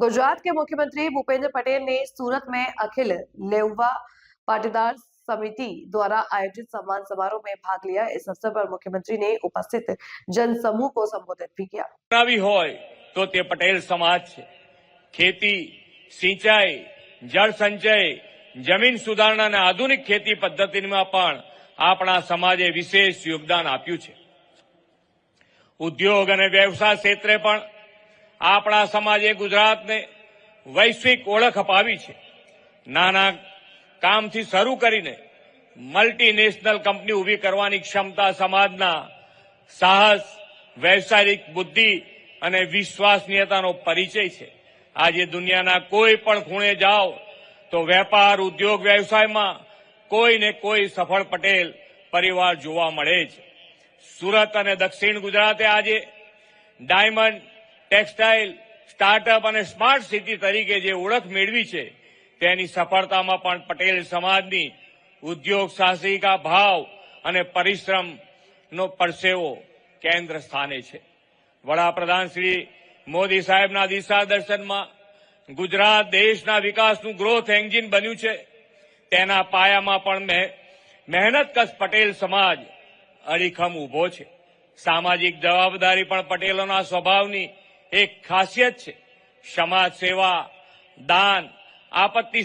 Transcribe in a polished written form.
गुजरात के मुख्यमंत्री भूपेंद्र पटेल ने सूरत में अखिल लेउवा पाटीदार समिति द्वारा आयोजित सम्मान समारोह में भाग लिया। इस अवसर पर मुख्यमंत्री ने उपस्थित जनसमूह को संबोधित भी किया। होय तो ते पटेल समाज छे। खेती, सिंचाई, जल संचय, जमीन सुधारणा અને આધુનિક ખેતી પદ્ધતિમાં પણ આપણા સમાજે વિશેષ યોગદાન આપ્યું છે। ઉદ્યોગ અને વ્યવસાય ક્ષેત્રે પણ આપણા સમાજે ગુજરાતને વૈશ્વિક ઓળખ અપાવી છે। નાના કામથી શરૂ કરીને મલ્ટીનેશનલ કંપની ઊભી કરવાની ક્ષમતા સમાજના સાહસ, વ્યવસાયિક બુદ્ધિ અને વિશ્વસનીયતાનો પરિચય છે। આજે દુનિયાના કોઈ પણ ખૂણે જાઓ તો વેપાર, ઉદ્યોગ, વ્યવસાયમાં કોઈ ને કોઈ સફળ પટેલ પરિવાર જોવા મળે છે। સુરત અને દક્ષિણ ગુજરાતે આજે ડાયમંડ, ટેક્સટાઇલ, સ્ટાર્ટઅપ અને સ્માર્ટ સિટી તરીકે જે ઓળખ મેળવી છે તેની સફળતામાં પણ પટેલ સમાજની ઉદ્યોગ સાહસિકા ભાવ અને પરિશ્રમનો પરસેવો કેન્દ્ર સ્થાને છે। વડાપ્રધાન શ્રી મોદી સાહેબના દિશા દર્શનમાં ગુજરાત દેશના વિકાસનું ગ્રોથ એન્જિન બન્યું છે। તેના પાયામાં પણ મહેનતકશ પટેલ સમાજ અડીખમ ઉભો છે। સામાજિક જવાબદારી પણ પટેલોના સ્વભાવની એક ખાસિયત છે। સમાજ સેવા, દાન, આપત્તિ